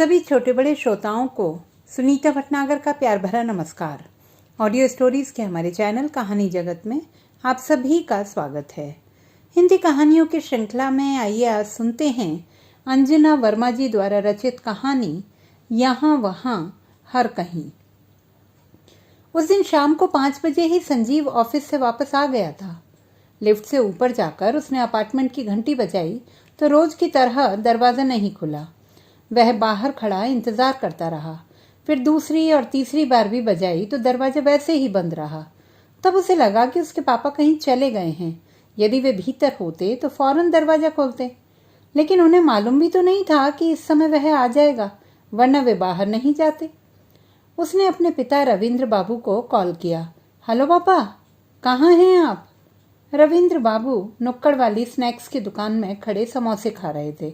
सभी छोटे बड़े श्रोताओं को सुनीता भटनागर का प्यार भरा नमस्कार। ऑडियो स्टोरीज के हमारे चैनल कहानी जगत में आप सभी का स्वागत है। हिंदी कहानियों की श्रृंखला में आइए आज सुनते हैं अंजना वर्मा जी द्वारा रचित कहानी यहाँ वहाँ हर कहीं। उस दिन शाम को 5 बजे ही संजीव ऑफिस से वापस आ गया था। लिफ्ट से ऊपर जाकर उसने अपार्टमेंट की घंटी बजाई तो रोज की तरह दरवाजा नहीं खुला। वह बाहर खड़ा इंतजार करता रहा। फिर दूसरी और तीसरी बार भी बजाई तो दरवाजा वैसे ही बंद रहा। तब उसे लगा कि उसके पापा कहीं चले गए हैं। यदि वे भीतर होते तो फौरन दरवाजा खोलते, लेकिन उन्हें मालूम भी तो नहीं था कि इस समय वह आ जाएगा, वरना वे बाहर नहीं जाते। उसने अपने पिता रविंद्र बाबू को कॉल किया। हेलो पापा, कहाँ हैं आप? रविंद्र बाबू नुक्कड़ वाली स्नैक्स की दुकान में खड़े समोसे खा रहे थे।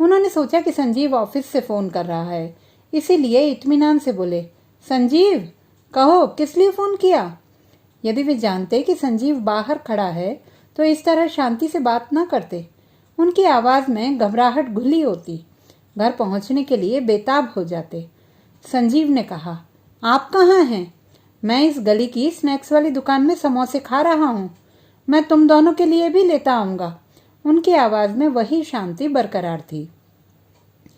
उन्होंने सोचा कि संजीव ऑफिस से फोन कर रहा है, इसीलिए इत्मीनान से बोले, संजीव कहो किस लिए फोन किया? यदि वे जानते कि संजीव बाहर खड़ा है तो इस तरह शांति से बात ना करते। उनकी आवाज में घबराहट घुली होती। घर पहुंचने के लिए बेताब हो जाते। संजीव ने कहा, आप कहाँ हैं? मैं इस गली की स्नैक्स वाली दुकान में समोसे खा रहा हूँ। मैं तुम दोनों के लिए भी लेता आऊंगा। उनकी आवाज में वही शांति बरकरार थी।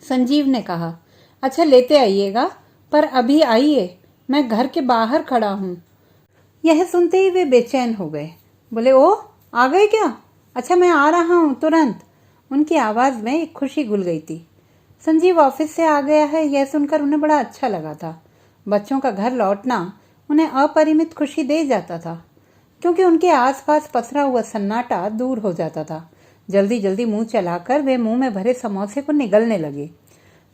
संजीव ने कहा, अच्छा लेते आइएगा, पर अभी आइए, मैं घर के बाहर खड़ा हूँ। यह सुनते ही वे बेचैन हो गए। बोले, ओ आ गए क्या? अच्छा मैं आ रहा हूँ तुरंत। उनकी आवाज में एक खुशी घुल गई थी। संजीव ऑफिस से आ गया है, यह सुनकर उन्हें बड़ा अच्छा लगा था। बच्चों का घर लौटना उन्हें अपरिमित खुशी दे जाता था, क्योंकि उनके आसपास पसरा हुआ सन्नाटा दूर हो जाता था। जल्दी जल्दी मुंह चलाकर वे मुंह में भरे समोसे को निगलने लगे।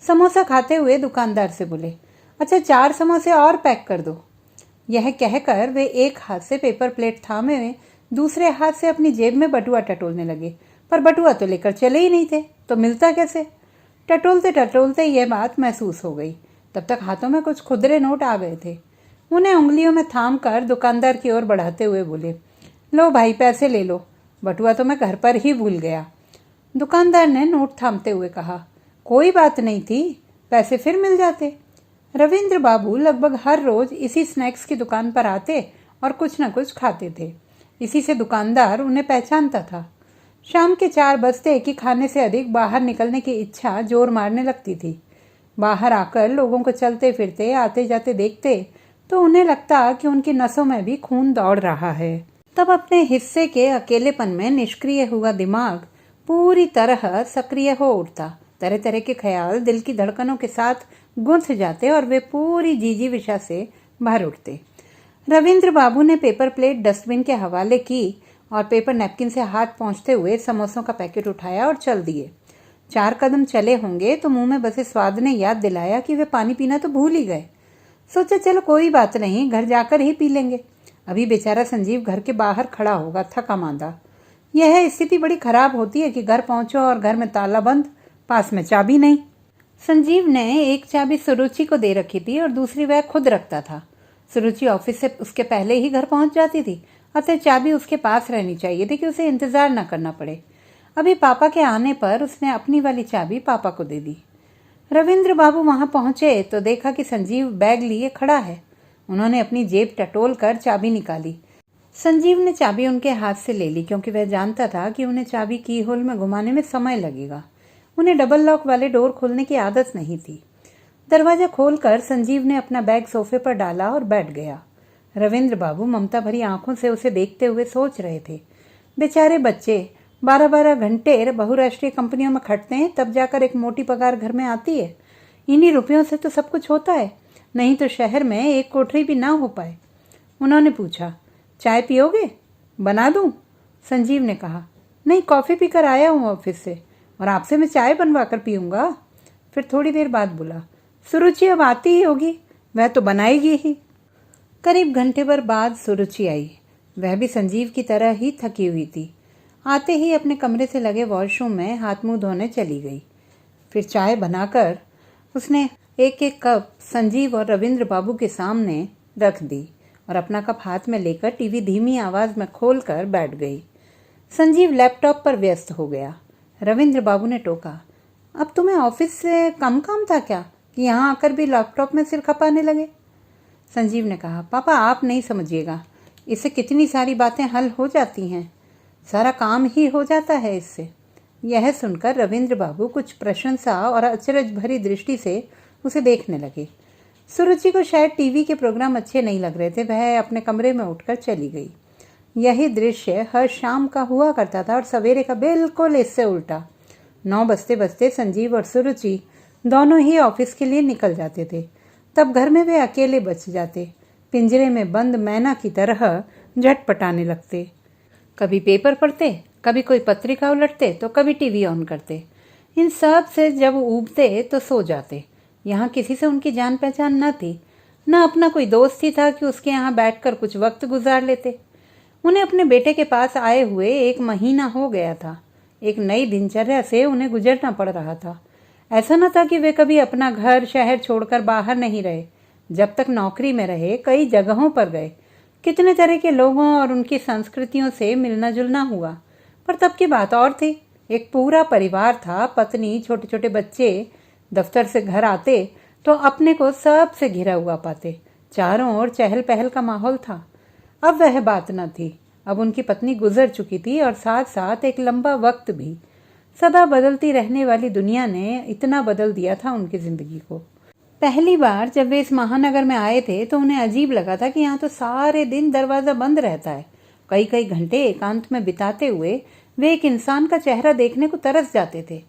समोसा खाते हुए दुकानदार से बोले, अच्छा 4 समोसे और पैक कर दो। यह कहकर वे एक हाथ से पेपर प्लेट थामे हुए दूसरे हाथ से अपनी जेब में बटुआ टटोलने लगे, पर बटुआ तो लेकर चले ही नहीं थे, तो मिलता कैसे? टटोलते टटोलते यह बात महसूस हो गई। तब तक हाथों में कुछ खुदरे नोट आ गए थे। उन्हें उंगलियों में थाम कर दुकानदार की ओर बढ़ाते हुए बोले, लो भाई पैसे ले लो, बटुआ तो मैं घर पर ही भूल गया। दुकानदार ने नोट थामते हुए कहा, कोई बात नहीं थी, पैसे फिर मिल जाते। रविंद्र बाबू लगभग हर रोज इसी स्नैक्स की दुकान पर आते और कुछ न कुछ खाते थे। इसी से दुकानदार उन्हें पहचानता था। शाम के 4 बजते कि खाने से अधिक बाहर निकलने की इच्छा जोर मारने लगती थी। बाहर आकर लोगों को चलते फिरते आते जाते देखते तो उन्हें लगता कि उनकी नसों में भी खून दौड़ रहा है। तब अपने हिस्से के अकेलेपन में निष्क्रिय हुआ दिमाग पूरी तरह सक्रिय हो उठता। तरह तरह के ख्याल दिल की धड़कनों के साथ गुंथ जाते और वे पूरी जीजी विशा से भर उठते। रविंद्र बाबू ने पेपर प्लेट डस्टबिन के हवाले की और पेपर नैपकिन से हाथ पहुंचते हुए समोसों का पैकेट उठाया और चल दिए। 4 कदम चले होंगे तो मुंह में बसे स्वाद ने याद दिलाया कि वे पानी पीना तो भूल ही गए। सोचा चलो कोई बात नहीं, घर जाकर ही पी लेंगे। अभी बेचारा संजीव घर के बाहर खड़ा होगा थका मांदा। यह स्थिति बड़ी खराब होती है कि घर पहुंचो और घर में ताला बंद, पास में चाबी नहीं। संजीव ने एक चाबी सुरुचि को दे रखी थी और दूसरी वह खुद रखता था। सुरुचि ऑफिस से उसके पहले ही घर पहुंच जाती थी, अतः चाबी उसके पास रहनी चाहिए थी कि उसे इंतजार न करना पड़े। अभी पापा के आने पर उसने अपनी वाली चाबी पापा को दे दी। रविंद्र बाबू वहां पहुंचे तो देखा कि संजीव बैग लिए खड़ा है। उन्होंने अपनी जेब टटोल कर चाबी निकाली। संजीव ने चाबी उनके हाथ से ले ली, क्योंकि वह जानता था कि उन्हें चाबी की होल में घुमाने में समय लगेगा। उन्हें डबल लॉक वाले डोर खोलने की आदत नहीं थी। दरवाजा खोलकर संजीव ने अपना बैग सोफे पर डाला और बैठ गया। रविंद्र बाबू ममता भरी आंखों से उसे देखते हुए सोच रहे थे, बेचारे बच्चे 12-12 घंटे बहुराष्ट्रीय कंपनियों में खटते हैं, तब जाकर एक मोटी पगार घर में आती है। इन्हीं रुपयों से तो सब कुछ होता है, नहीं तो शहर में एक कोठरी भी ना हो पाए। उन्होंने पूछा, चाय पियोगे? बना दूं? संजीव ने कहा, नहीं, कॉफी पीकर आया हूं ऑफिस से, और आपसे मैं चाय बनवा कर पीऊंगा। फिर थोड़ी देर बाद बोला, सुरुचि अब आती ही होगी, वह तो बनाएगी ही। करीब घंटे भर बाद सुरुचि आई। वह भी संजीव की तरह ही थकी हुई थी। आते ही अपने कमरे से लगे वॉशरूम में हाथ मुंह धोने चली गई। फिर चाय बनाकर उसने एक एक कप संजीव और रविंद्र बाबू के सामने रख दी और अपना कप हाथ में लेकर टीवी धीमी आवाज में खोलकर बैठ गई। संजीव लैपटॉप पर व्यस्त हो गया। रविंद्र बाबू ने टोका, अब तुम्हें ऑफिस से कम काम था क्या कि यहाँ आकर भी लैपटॉप में सिर खपाने लगे? संजीव ने कहा, पापा आप नहीं समझिएगा, इससे कितनी सारी बातें हल हो जाती हैं, सारा काम ही हो जाता है इससे। यह सुनकर रविंद्र बाबू कुछ प्रशंसा और अचरज भरी दृष्टि से उसे देखने लगे। सुरुचि को शायद टीवी के प्रोग्राम अच्छे नहीं लग रहे थे, वह अपने कमरे में उठकर चली गई। यही दृश्य हर शाम का हुआ करता था और सवेरे का बिल्कुल इससे उल्टा। 9 बजते बजते संजीव और सुरुचि दोनों ही ऑफिस के लिए निकल जाते थे। तब घर में वे अकेले बच जाते, पिंजरे में बंद मैना की तरह झटपटाने लगते। कभी पेपर पढ़ते, कभी कोई पत्रिका उलटते, तो कभी टीवी ऑन करते। इन सब से जब ऊबते तो सो जाते। यहाँ किसी से उनकी जान पहचान न थी, न अपना कोई दोस्त ही था कि उसके यहाँ बैठकर कुछ वक्त गुजार लेते। उन्हें अपने बेटे के पास आए हुए 1 महीना हो गया था। एक नई दिनचर्या से उन्हें गुजरना पड़ रहा था। ऐसा न था कि वे कभी अपना घर शहर छोड़कर बाहर नहीं रहे। जब तक नौकरी में रहे कई जगहों पर गए, कितने तरह के लोगों और उनकी संस्कृतियों से मिलना जुलना हुआ। पर तब की बात और थी। एक पूरा परिवार था, पत्नी, छोटे छोटे बच्चे। दफ्तर से घर आते तो अपने को सबसे घिरा हुआ पाते। चारों ओर चहल पहल का माहौल था। अब वह बात न थी। अब उनकी पत्नी गुजर चुकी थी और साथ साथ एक लंबा वक्त भी। सदा बदलती रहने वाली दुनिया ने इतना बदल दिया था उनकी जिंदगी को। पहली बार जब वे इस महानगर में आए थे तो उन्हें अजीब लगा था कि यहाँ तो सारे दिन दरवाज़ा बंद रहता है। कई कई घंटे एकांत में बिताते हुए वे एक इंसान का चेहरा देखने को तरस जाते थे।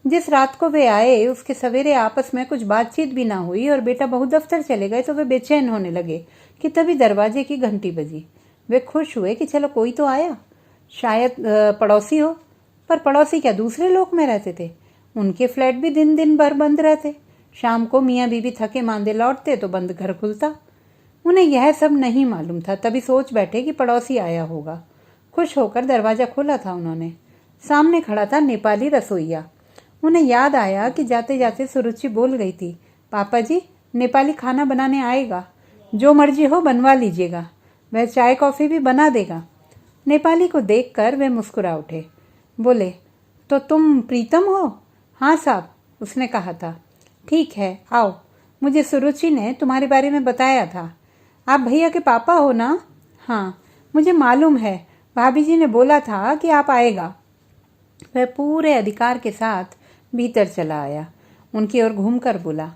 जिस रात को वे आए उसके सवेरे आपस में कुछ बातचीत भी ना हुई और बेटा बहू दफ्तर चले गए तो वे बेचैन होने लगे कि तभी दरवाजे की घंटी बजी। वे खुश हुए कि चलो कोई तो आया, शायद पड़ोसी हो। पर पड़ोसी क्या दूसरे लोक में रहते थे? उनके फ्लैट भी दिन दिन भर बंद रहते। शाम को मियाँ बीवी थके मांदे लौटते तो बंद घर खुलता। उन्हें यह सब नहीं मालूम था, तभी सोच बैठे कि पड़ोसी आया होगा। खुश होकर दरवाज़ा खोला था उन्होंने। सामने खड़ा था नेपाली रसोइया। उन्हें याद आया कि जाते जाते सुरुचि बोल गई थी, पापा जी नेपाली खाना बनाने आएगा, जो मर्जी हो बनवा लीजिएगा, वह चाय कॉफ़ी भी बना देगा। नेपाली को देखकर वे मुस्कुरा उठे। बोले, तो तुम प्रीतम हो? हाँ साहब, उसने कहा था। ठीक है, आओ, मुझे सुरुचि ने तुम्हारे बारे में बताया था। आप भैया के पापा हो ना? हाँ, मुझे मालूम है, भाभी जी ने बोला था कि आप आएगा। वह पूरे अधिकार के साथ भीतर चला आया। उनकी ओर घूमकर बोला,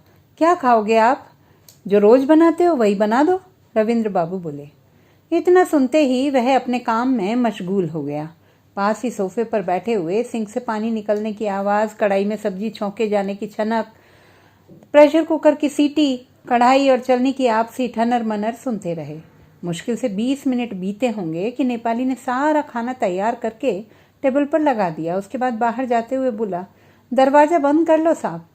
क्या खाओगे आप? जो रोज बनाते हो वही बना दो, रविंद्र बाबू बोले। इतना सुनते ही वह अपने काम में मशगूल हो गया। पास ही सोफे पर बैठे हुए सिंक से पानी निकलने की आवाज़, कढ़ाई में सब्जी छौंके जाने की छनक, प्रेशर कुकर की सीटी, कढ़ाई और चलनी की आपसी ठनर मनर सुनते रहे। मुश्किल से 20 मिनट बीते होंगे कि नेपाली ने सारा खाना तैयार करके टेबल पर लगा दिया। उसके बाद बाहर जाते हुए बोला, दरवाज़ा बंद कर लो साहब।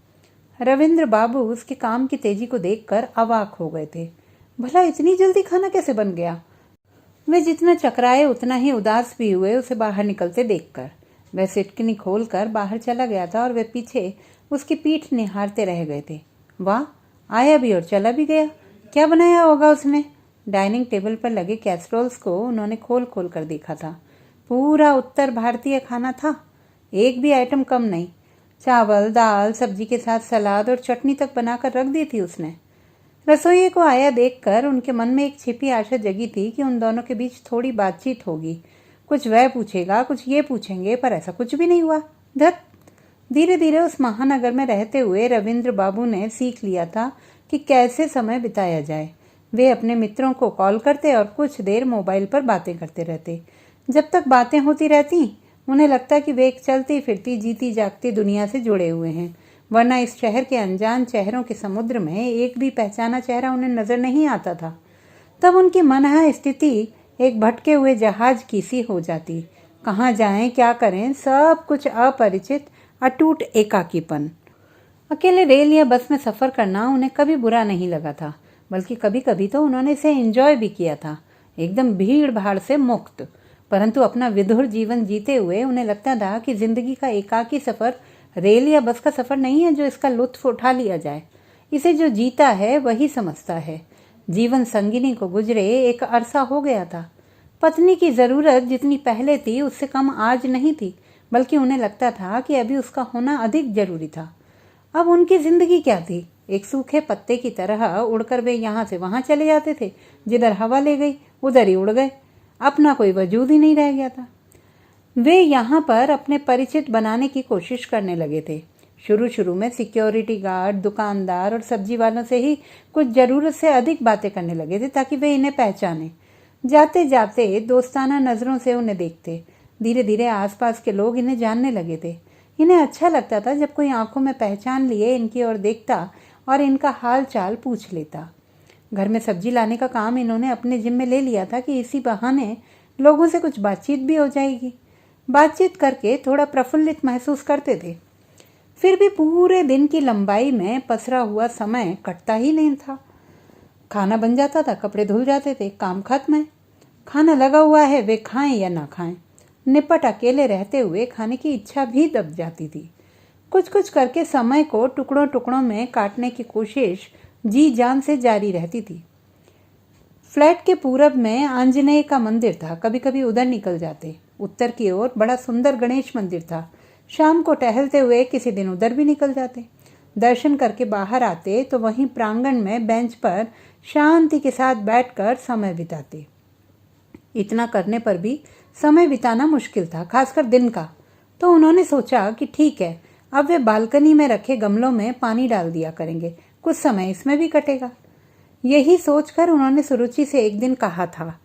रविंद्र बाबू उसके काम की तेजी को देखकर अवाक हो गए थे। भला इतनी जल्दी खाना कैसे बन गया? वे जितना चकराए उतना ही उदास भी हुए उसे बाहर निकलते देखकर। वह सिटकनी खोलकर बाहर चला गया था और वे पीछे उसकी पीठ निहारते रह गए थे। वाह, आया भी और चला भी गया। क्या बनाया होगा उसने? डाइनिंग टेबल पर लगे कैसरोल्स को उन्होंने खोल खोल कर देखा था। पूरा उत्तर भारतीय खाना था, एक भी आइटम कम नहीं। चावल, दाल, सब्जी के साथ सलाद और चटनी तक बनाकर रख दी थी उसने। रसोइये को आया देखकर उनके मन में एक छिपी आशा जगी थी कि उन दोनों के बीच थोड़ी बातचीत होगी। कुछ वह पूछेगा, कुछ ये पूछेंगे, पर ऐसा कुछ भी नहीं हुआ। धत! धीरे धीरे उस महानगर में रहते हुए रविंद्र बाबू ने सीख लिया था कि कैसे समय बिताया जाए। वे अपने मित्रों को कॉल करते और कुछ देर मोबाइल पर बातें करते रहते। जब तक बातें होती रहती उन्हें लगता कि वे एक चलती फिरती जीती जागती दुनिया से जुड़े हुए हैं, वरना इस शहर के अनजान चेहरों के समुद्र में एक भी पहचाना चेहरा उन्हें नजर नहीं आता था। तब उनकी मनहा स्थिति एक भटके हुए जहाज की सी हो जाती। कहाँ जाएं, क्या करें, सब कुछ अपरिचित, अटूट एकाकीपन। अकेले रेल या बस में सफ़र करना उन्हें कभी बुरा नहीं लगा था, बल्कि कभी कभी तो उन्होंने इसे एंजॉय भी किया था, एकदम भीड़ भाड़ से मुक्त। परंतु अपना विधुर जीवन जीते हुए उन्हें लगता था कि जिंदगी का एकाकी सफ़र रेल या बस का सफ़र नहीं है जो इसका लुत्फ उठा लिया जाए। इसे जो जीता है वही समझता है। जीवन संगिनी को गुजरे एक अरसा हो गया था। पत्नी की ज़रूरत जितनी पहले थी उससे कम आज नहीं थी, बल्कि उन्हें लगता था कि अभी उसका होना अधिक जरूरी था। अब उनकी जिंदगी क्या थी? एक सूखे पत्ते की तरह उड़कर वे यहाँ से वहां चले जाते थे। जिधर हवा ले गई उधर ही उड़ गए। अपना कोई वजूद ही नहीं रह गया था। वे यहाँ पर अपने परिचित बनाने की कोशिश करने लगे थे। शुरू शुरू में सिक्योरिटी गार्ड, दुकानदार और सब्जी वालों से ही कुछ जरूरत से अधिक बातें करने लगे थे ताकि वे इन्हें पहचाने। जाते जाते दोस्ताना नजरों से उन्हें देखते। धीरे धीरे आसपास के लोग इन्हें जानने लगे थे। इन्हें अच्छा लगता था जब कोई आंखों में पहचान लिए इनकी ओर देखता और इनका हाल चाल पूछ लेता। घर में सब्जी लाने का काम इन्होंने अपने जिम्मे ले लिया था कि इसी बहाने लोगों से कुछ बातचीत भी हो जाएगी। बातचीत करके थोड़ा प्रफुल्लित महसूस करते थे। फिर भी पूरे दिन की लंबाई में पसरा हुआ समय कटता ही नहीं था। खाना बन जाता था, कपड़े धुल जाते थे, काम खत्म है। खाना लगा हुआ है, वे खाएं या ना खाएं। निपट अकेले रहते हुए खाने की इच्छा भी दब जाती थी। कुछ कुछ करके समय को टुकड़ों टुकड़ों में काटने की कोशिश जी जान से जारी रहती थी। फ्लैट के पूरब में आंजनेय का मंदिर था। कभी कभी उधर निकल जाते। उत्तर की ओर बड़ा सुंदर गणेश मंदिर था। शाम को टहलते हुए किसी दिन उधर भी निकल जाते। दर्शन करके बाहर आते तो वहीं प्रांगण में बेंच पर शांति के साथ बैठकर समय बिताते। इतना करने पर भी समय बिताना मुश्किल था, खासकर दिन का। तो उन्होंने सोचा कि ठीक है, अब वे बालकनी में रखे गमलों में पानी डाल दिया करेंगे, कुछ समय इसमें भी कटेगा। यही सोचकर उन्होंने सुरुचि से एक दिन कहा था,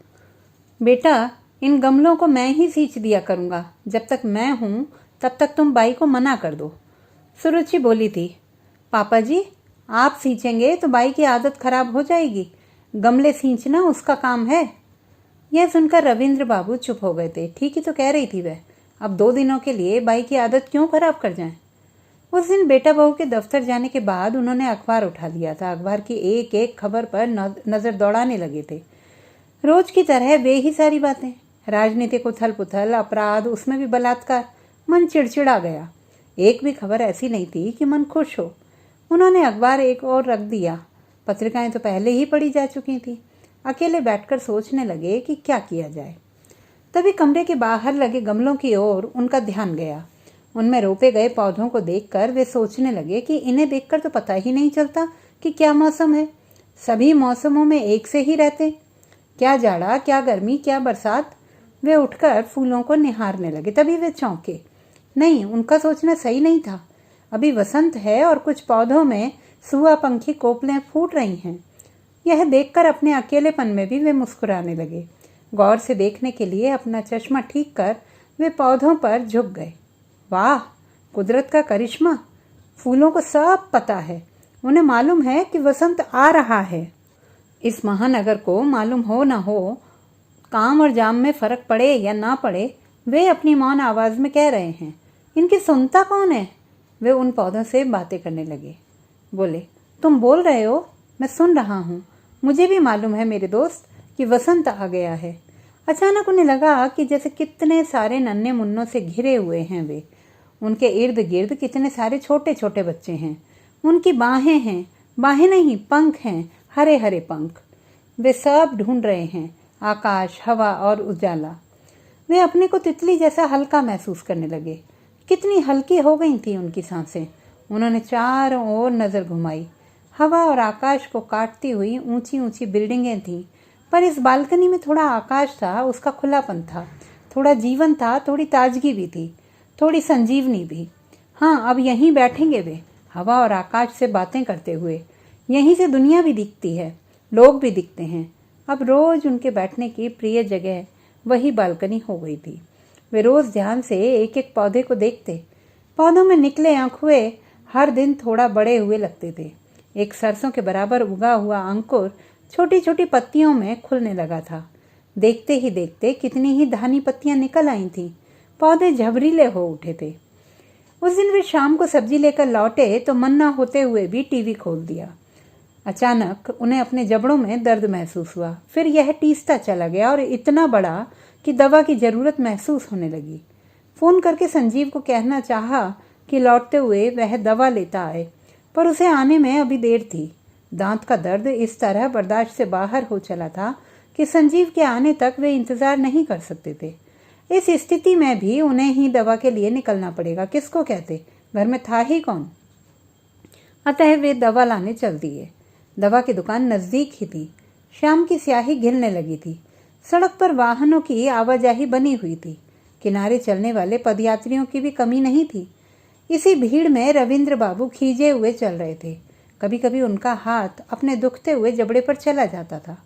बेटा इन गमलों को मैं ही सींच दिया करूंगा। जब तक मैं हूं तब तक तुम बाई को मना कर दो। सुरुचि बोली थी, पापा जी आप सींचेंगे तो बाई की आदत खराब हो जाएगी। गमले सींचना उसका काम है। यह सुनकर रविंद्र बाबू चुप हो गए थे। ठीक ही तो कह रही थी वह। अब 2 दिनों के लिए बाई की आदत क्यों खराब कर जाएं? उस दिन बेटा बहू के दफ्तर जाने के बाद उन्होंने अखबार उठा लिया था। अखबार की एक एक खबर पर नजर दौड़ाने लगे थे। रोज की तरह वे ही सारी बातें, राजनीतिक उथल पुथल, अपराध, उसमें भी बलात्कार। मन चिड़चिड़ा गया। एक भी खबर ऐसी नहीं थी कि मन खुश हो। उन्होंने अखबार एक और रख दिया। पत्रिकाएं तो पहले ही पढ़ी जा चुकी थी। अकेले बैठकर सोचने लगे कि क्या किया जाए। तभी कमरे के बाहर लगे गमलों की ओर उनका ध्यान गया। उनमें रोपे गए पौधों को देखकर वे सोचने लगे कि इन्हें देखकर तो पता ही नहीं चलता कि क्या मौसम है। सभी मौसमों में एक से ही रहते, क्या जाड़ा, क्या गर्मी, क्या बरसात। वे उठकर फूलों को निहारने लगे। तभी वे चौंके। नहीं, उनका सोचना सही नहीं था। अभी वसंत है और कुछ पौधों में सुआ पंखी कोपलें फूट रही हैं। यह देखकर अपने अकेलेपन में भी वे मुस्कुराने लगे। गौर से देखने के लिए अपना चश्मा ठीक कर वे पौधों पर झुक गए। वाह, कुदरत का करिश्मा! फूलों को सब पता है। उन्हें मालूम है कि वसंत आ रहा है। इस महानगर को मालूम हो ना हो, काम और जाम में फर्क पड़े या ना पड़े, वे अपनी मौन आवाज में कह रहे हैं। इनकी सुनता कौन है? वे उन पौधों से बातें करने लगे। बोले, तुम बोल रहे हो, मैं सुन रहा हूँ। मुझे भी मालूम है मेरे दोस्त कि वसंत आ गया है। अचानक उन्हें लगा कि जैसे कितने सारे नन्हे मुन्नों से घिरे हुए हैं वे। उनके इर्द गिर्द कितने सारे छोटे छोटे बच्चे हैं। उनकी बाहें हैं, बाहें नहीं पंख हैं, हरे हरे पंख। वे सब ढूंढ रहे हैं आकाश, हवा और उजाला। वे अपने को तितली जैसा हल्का महसूस करने लगे। कितनी हल्की हो गई थी उनकी सांसें। उन्होंने चारों ओर नजर घुमाई। हवा और आकाश को काटती हुई ऊंची ऊंची बिल्डिंगें थीं, पर इस बालकनी में थोड़ा आकाश था, उसका खुलापन था, थोड़ा जीवन था, थोड़ी ताजगी भी थी, थोड़ी संजीवनी भी। हाँ, अब यहीं बैठेंगे वे, हवा और आकाश से बातें करते हुए। यहीं से दुनिया भी दिखती है, लोग भी दिखते हैं। अब रोज उनके बैठने की प्रिय जगह वही बालकनी हो गई थी। वे रोज ध्यान से एक एक पौधे को देखते। पौधों में निकले अंकुए हर दिन थोड़ा बड़े हुए लगते थे। एक सरसों के बराबर उगा हुआ अंकुर छोटी छोटी पत्तियों में खुलने लगा था। देखते ही देखते कितनी ही धानी पत्तियां निकल आई थीं। पौधे झबरीले हो उठे थे। उस दिन वे शाम को सब्जी लेकर लौटे तो मन न होते हुए भी टीवी खोल दिया। अचानक उन्हें अपने जबड़ों में दर्द महसूस हुआ। फिर यह टीसता चला गया और इतना बड़ा कि दवा की जरूरत महसूस होने लगी। फोन करके संजीव को कहना चाहा कि लौटते हुए वह दवा लेता आए, पर उसे आने में अभी देर थी। दांत का दर्द इस तरह बर्दाश्त से बाहर हो चला था कि संजीव के आने तक वे इंतजार नहीं कर सकते थे। इस स्थिति में भी उन्हें ही दवा के लिए निकलना पड़ेगा। किसको कहते, घर में था ही कौन। अतः वे दवा लाने चल दिए। दवा की दुकान नजदीक ही थी। शाम की स्याही घिरने लगी थी। सड़क पर वाहनों की आवाजाही बनी हुई थी। किनारे चलने वाले पदयात्रियों की भी कमी नहीं थी। इसी भीड़ में रविंद्र बाबू खींचे हुए चल रहे थे। कभी कभी उनका हाथ अपने दुखते हुए जबड़े पर चला जाता था।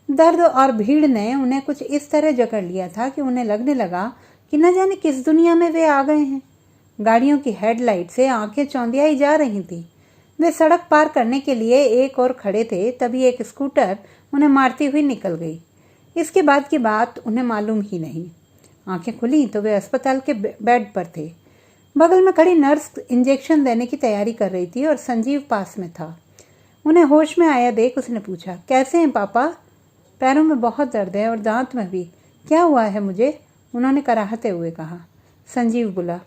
दर्द और भीड़ ने उन्हें कुछ इस तरह जकड़ लिया था कि उन्हें लगने लगा कि न जाने किस दुनिया में वे आ गए हैं। गाड़ियों की हेडलाइट से आंखें चौंधियाई जा रही थी। वे सड़क पार करने के लिए एक और खड़े थे, तभी एक स्कूटर उन्हें मारती हुई निकल गई। इसके बाद की बात उन्हें मालूम ही नहीं। आंखें खुली तो वे अस्पताल के बेड पर थे। बगल में खड़ी नर्स इंजेक्शन देने की तैयारी कर रही थी और संजीव पास में था। उन्हें होश में आया देख उसने पूछा, कैसे हैं पापा? पैरों में बहुत दर्द है और दांत में भी। क्या हुआ है मुझे? उन्होंने कराहते हुए कहा। संजीव बोला,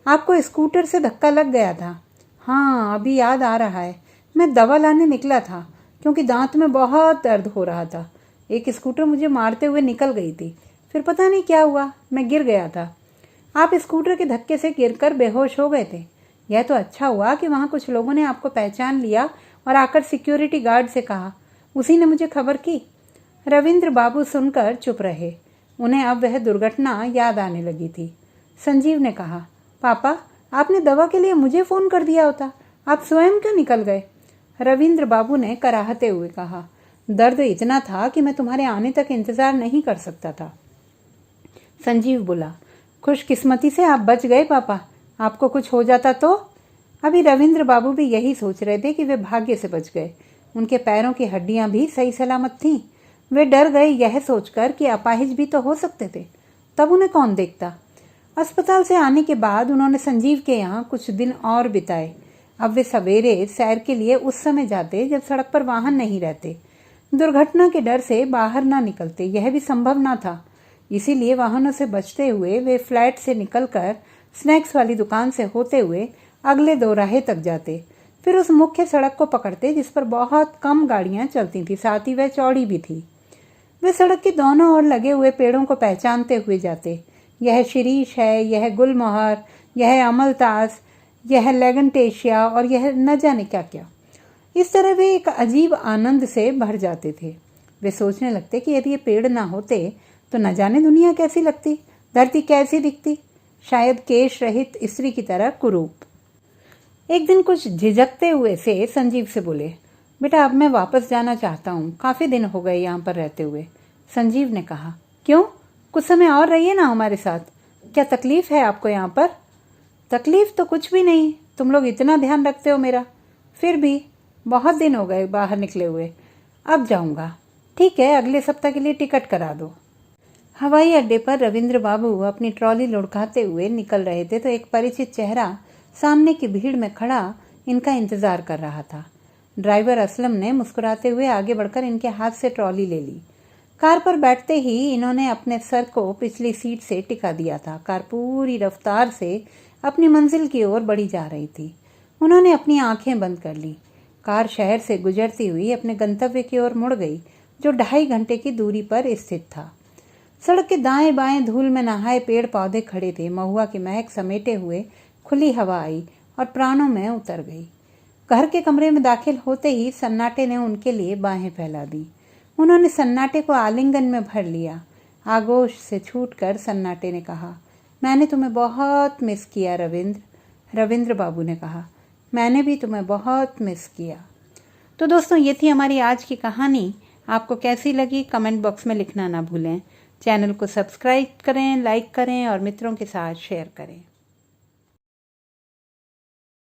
आपको स्कूटर से धक्का लग गया था। हाँ, अभी याद आ रहा है। मैं दवा लाने निकला था क्योंकि दांत में बहुत दर्द हो रहा था। एक स्कूटर मुझे मारते हुए निकल गई थी। फिर पता नहीं क्या हुआ, मैं गिर गया था। आप स्कूटर के धक्के से गिरकर बेहोश हो गए थे। यह तो अच्छा हुआ कि वहाँ कुछ लोगों ने आपको पहचान लिया और आकर सिक्योरिटी गार्ड से कहा। उसी ने मुझे खबर की। रविंद्र बाबू सुनकर चुप रहे। उन्हें अब वह दुर्घटना याद आने लगी थी। संजीव ने कहा, पापा, आपने दवा के लिए मुझे फ़ोन कर दिया होता। आप स्वयं क्यों निकल गए? रविंद्र बाबू ने कराहते हुए कहा, दर्द इतना था कि मैं तुम्हारे आने तक इंतजार नहीं कर सकता था। संजीव बोला, खुशकिस्मती से आप बच गए पापा। आपको कुछ हो जाता तो? अभी रविंद्र बाबू भी यही सोच रहे थे कि वे भाग्य से बच गए। उनके पैरों की हड्डियां भी सही सलामत थीं। वे डर गए यह सोचकर कि अपाहिज भी तो हो सकते थे। तब उन्हें कौन देखता। अस्पताल से आने के बाद उन्होंने संजीव के यहाँ कुछ दिन और बिताए। अब वे सवेरे सैर के लिए उस समय जाते जब सड़क पर वाहन नहीं रहते। दुर्घटना के डर से बाहर ना निकलते, यह भी संभव ना था। इसीलिए वाहनों से बचते हुए वे फ्लैट से निकलकर स्नैक्स वाली दुकान से होते हुए अगले दोराहे तक जाते। फिर उस मुख्य सड़क को पकड़ते जिस पर बहुत कम गाड़ियां चलती थीं, साथ ही वह चौड़ी भी थी। वे सड़क के दोनों ओर लगे हुए पेड़ों को पहचानते हुए जाते। यह शिरीष है, यह गुलमोहर, यह अमलतास, यह लेगनटेशिया और यह न जाने क्या क्या। इस तरह वे एक अजीब आनंद से भर जाते थे। वे सोचने लगते कि यदि ये पेड़ ना होते तो न जाने दुनिया कैसी लगती, धरती कैसी दिखती, शायद केश रहित स्त्री की तरह कुरूप। एक दिन कुछ झिझकते हुए से संजीव से बोले, बेटा अब मैं वापस जाना चाहता हूँ, काफ़ी दिन हो गए यहाँ पर रहते हुए। संजीव ने कहा, क्यों? कुछ समय और रहिए ना हमारे साथ। क्या तकलीफ है आपको यहाँ पर? तकलीफ तो कुछ भी नहीं, तुम लोग इतना ध्यान रखते हो मेरा। फिर भी बहुत दिन हो गए बाहर निकले हुए, अब जाऊँगा। ठीक है, अगले सप्ताह के लिए टिकट करा दो। हवाई अड्डे पर रविंद्र बाबू अपनी ट्रॉली लुढ़काते हुए निकल रहे थे तो एक परिचित चेहरा सामने की भीड़ में खड़ा इनका इंतजार कर रहा था। ड्राइवर असलम ने मुस्कुराते हुए आगे बढ़कर इनके हाथ से ट्रॉली ले ली। कार पर बैठते ही इन्होंने अपने सर को पिछली सीट से टिका दिया था। कार पूरी रफ्तार से अपनी मंजिल की ओर बढ़ी जा रही थी। उन्होंने अपनी आंखें बंद कर ली। कार शहर से गुजरती हुई अपने गंतव्य की ओर मुड़ गई, जो 2.5 घंटे की दूरी पर स्थित था। सड़क के दाएं बाएं धूल में नहाए पेड़ पौधे खड़े थे। महुआ की महक समेटे हुए खुली हवा आई और प्राणों में उतर गई। घर के कमरे में दाखिल होते ही सन्नाटे ने उनके लिए बाहें फैला दी। उन्होंने सन्नाटे को आलिंगन में भर लिया। आगोश से छूटकर सन्नाटे ने कहा, मैंने तुम्हें बहुत मिस किया रविंद्र। रविंद्र बाबू ने कहा, मैंने भी तुम्हें बहुत मिस किया। तो दोस्तों, ये थी हमारी आज की कहानी। आपको कैसी लगी कमेंट बॉक्स में लिखना ना भूलें। चैनल को सब्सक्राइब करें, लाइक करें और मित्रों के साथ शेयर करें।